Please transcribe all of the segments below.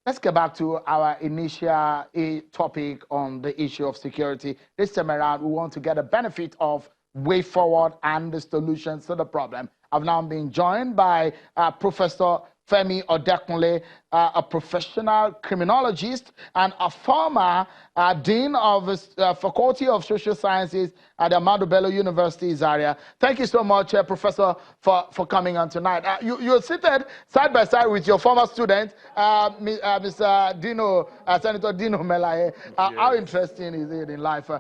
Let's get back to our initial topic on the issue of security. This time around, we want to get a benefit of way forward and the solutions to the problem. I've now been joined by Professor Femi Odekunle, a professional criminologist and a former dean of the Faculty of Social Sciences at the Ahmadu Bello University, Zaria. Thank you so much, Professor, for coming on tonight. You're seated side by side with your former student, Mr. Dino, Senator Dino Melaye. Yes. How interesting is it in life?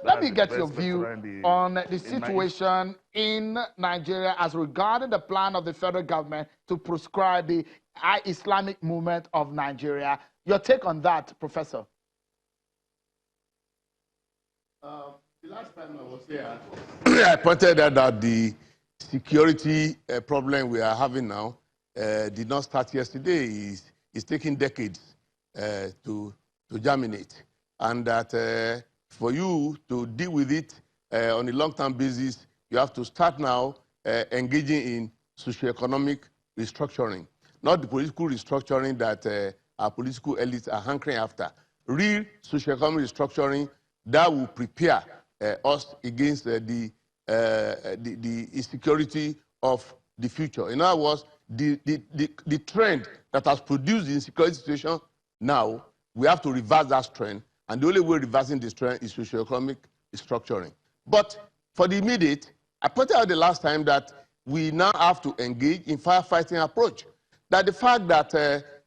Let me get your view on the situation in Nigeria as regarding the plan of the federal government to proscribe the Islamic movement of Nigeria. Your take on that, Professor? The last time I was here, I pointed out that the security problem we are having now did not start yesterday. It's taking decades to germinate. And that for you to deal with it on a long-term basis, you have to start now engaging in socioeconomic restructuring, not the political restructuring that our political elites are hankering after. Real socioeconomic restructuring that will prepare us against the insecurity of the future. In other words, the trend that has produced the insecurity situation now, we have to reverse that trend. And the only way reversing this trend is socioeconomic restructuring. But for the immediate, I pointed out the last time that we now have to engage in firefighting approach. That the fact that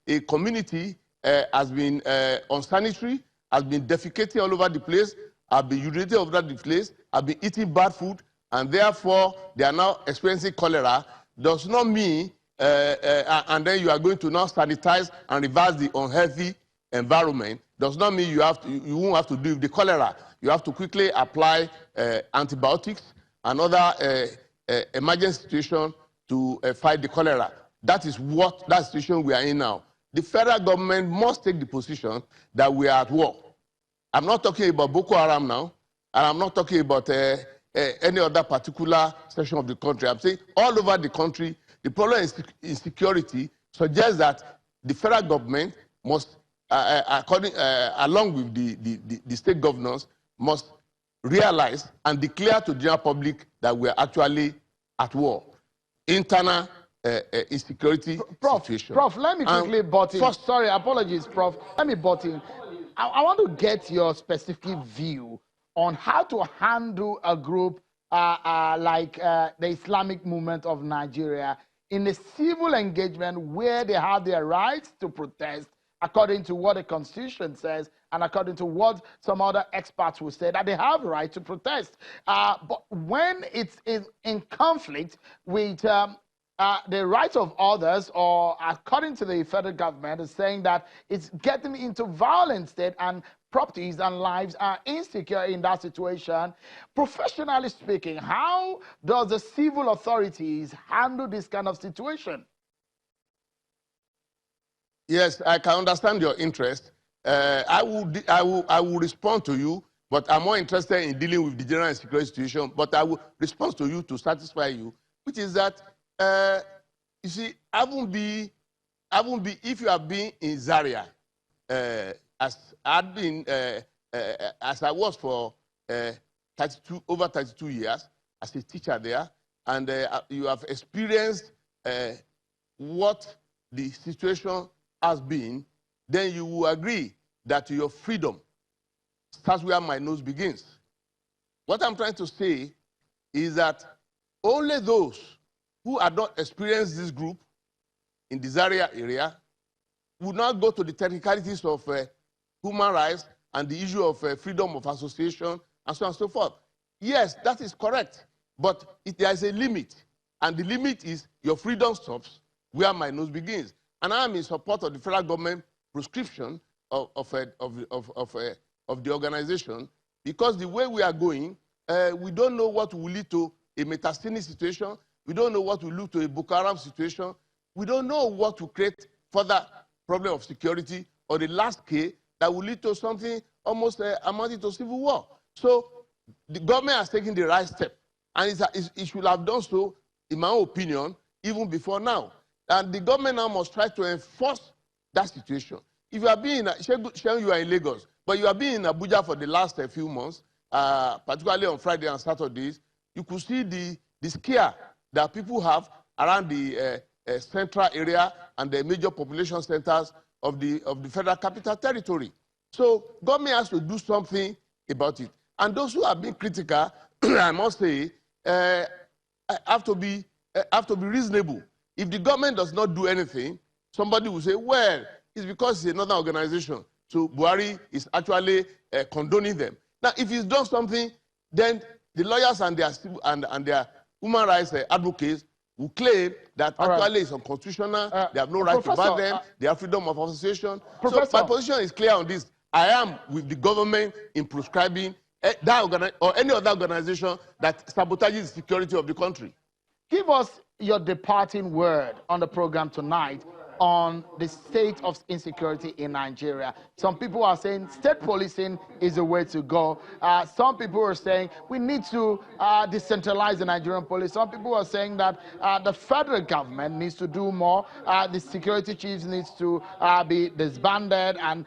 a community has been unsanitary, has been defecating all over the place, has been urinating all over the place, has been eating bad food, and therefore they are now experiencing cholera, does not mean, and then you are going to now sanitize and reverse the unhealthy environment, does not mean you won't have to deal with the cholera. You have to quickly apply antibiotics and other emergency situation to fight the cholera. That is that situation we are in now. The federal government must take the position that we are at war. I'm not talking about Boko Haram now, and I'm not talking about any other particular section of the country. I'm saying all over the country, the problem is insecurity suggests that the federal government must, along with the state governors, must realize and declare to the general public that we are actually at war. Internal insecurity situation. Prof, let me quickly butt in. Sorry, apologies, Prof. Let me butt in. I want to get your specific view on how to handle a group like the Islamic movement of Nigeria in a civil engagement where they have their rights to protest, according to what the Constitution says, and according to what some other experts will say, that they have the right to protest. But when it's in conflict with the rights of others, or according to the federal government, is saying that it's getting into violent state and properties and lives are insecure in that situation. Professionally speaking, how does the civil authorities handle this kind of situation? Yes, I can understand your interest. I will respond to you, but I'm more interested in dealing with the general insecurity situation. But I will respond to you to satisfy you, which is that you see, I won't be if you have been in Zaria, as I've been as I was for over 32 years as a teacher there, and you have experienced what the situation has been, then you will agree that your freedom starts where my nose begins. What I'm trying to say is that only those who have not experienced this group in the Zaria area would not go to the technicalities of human rights and the issue of freedom of association and so on and so forth. Yes, that is correct, but there is a limit, and the limit is your freedom stops where my nose begins. And I am in support of the federal government prescription of the organization, because the way we are going, we don't know what will lead to a Metasini situation. We don't know what will lead to a Boko Haram situation. We don't know what will create further problem of security or the last scale that will lead to something almost amounting to civil war. So the government has taken the right step, and it should have done so, in my own opinion, even before now. And the government now must try to enforce that situation. If you are being, Shegun, you are in Lagos, but you have been in Abuja for the last few months, particularly on Friday and Saturdays, you could see the scare that people have around the central area and the major population centers of the Federal Capital Territory. So government has to do something about it. And those who have been critical, I must say, have to be reasonable. If the government does not do anything, somebody will say, well, it's because it's another organization. So Buhari is actually condoning them. Now, if he's done something, then the lawyers and their human rights advocates will claim that actually it's unconstitutional, they have no right to ban them, they have freedom of association. So my position is clear on this. I am with the government in proscribing that or any other organization that sabotages the security of the country. Give us your departing word on the program tonight on the state of insecurity in Nigeria. Some people are saying state policing is the way to go. Some people are saying we need to decentralize the Nigerian police. Some people are saying that the federal government needs to do more. The security chiefs needs to be disbanded, and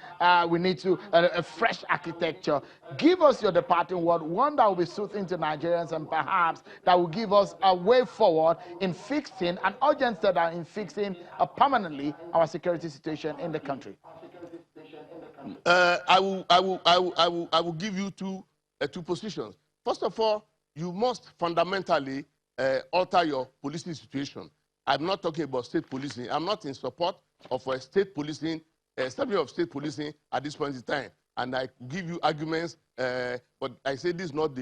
we need to a fresh architecture. Give us your departing word, one that will be soothing to Nigerians and perhaps that will give us a way forward in fixing, an urgent step in fixing permanently our security situation in the country. I will give you two positions. First of all, you must fundamentally alter your policing situation. I'm not talking about state policing. I'm not in support of state policing, establishment of state policing at this point in time. And I give you arguments, but I say this is not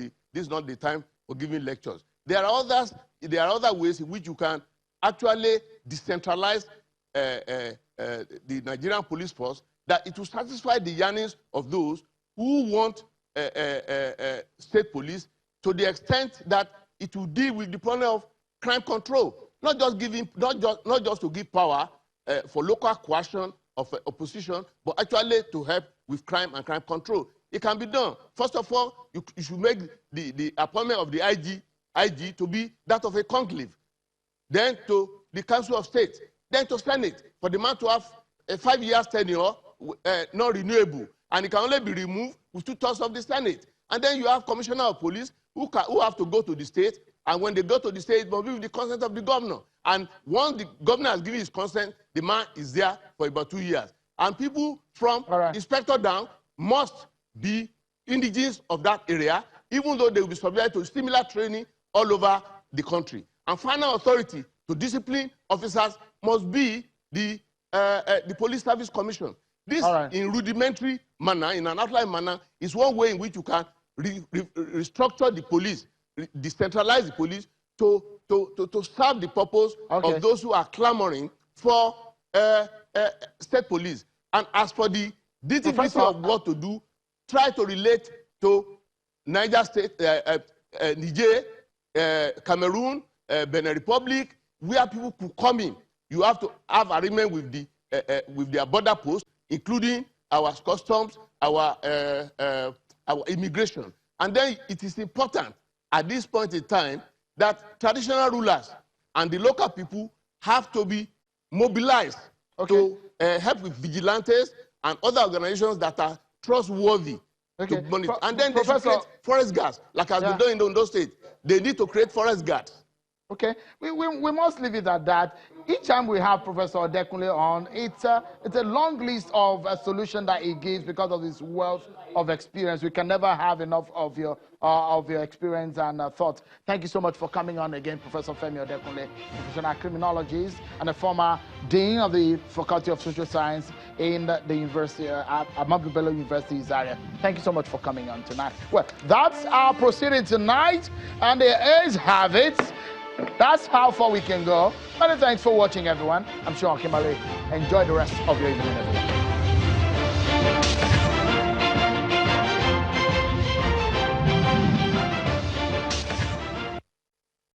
the time for giving lectures. There are other ways in which you can actually decentralize the Nigerian police force, that it will satisfy the yearnings of those who want state police, to the extent that it will deal with the problem of crime control, not just to give power for local coercion of opposition, but actually to help with crime and crime control. It can be done. First of all, you should make the appointment of the IG to be that of a conclave, then to the Council of State, then to Senate, for the man to have a 5-year tenure, non-renewable, and it can only be removed with 2/3 of the Senate. And then you have Commissioner of Police who have to go to the state, and when they go to the state, it must be with the consent of the governor. And once the governor has given his consent, the man is there for about 2 years. And people from inspector down must be indigenous of that area, even though they will be subject to similar training all over the country. And final authority to discipline officers must be the Police Service Commission. This, in rudimentary manner, in an outline manner, is one way in which you can restructure the police, decentralize the police to serve the purpose of those who are clamoring for state police. And as for the nitty-gritty of what to do, try to relate to Niger State, Niger, Cameroon, Benin Republic, where people could come in. You have to have agreement with their border posts, including our customs, our immigration. And then it is important at this point in time that traditional rulers and the local people have to be mobilized to help with vigilantes and other organizations that are trustworthy to monitor. And then they should create forest guards, like has been done in Ondo State. They need to create forest guards. Okay, we must leave it at that. Each time we have Professor Odekunle on, it's a long list of a solution that he gives because of his wealth of experience. We can never have enough of your experience and thoughts. Thank you so much for coming on again, Professor Femi Odekunle, professional criminologist and a former dean of the Faculty of Social Science in the University Ahmadu Bello University Zaria. Thank you so much for coming on tonight. Well, that's our proceeding tonight, and the A's have it. That's how far we can go. Many thanks for watching, everyone. I'm Sean Kimberly. Enjoy the rest of your evening, everyone.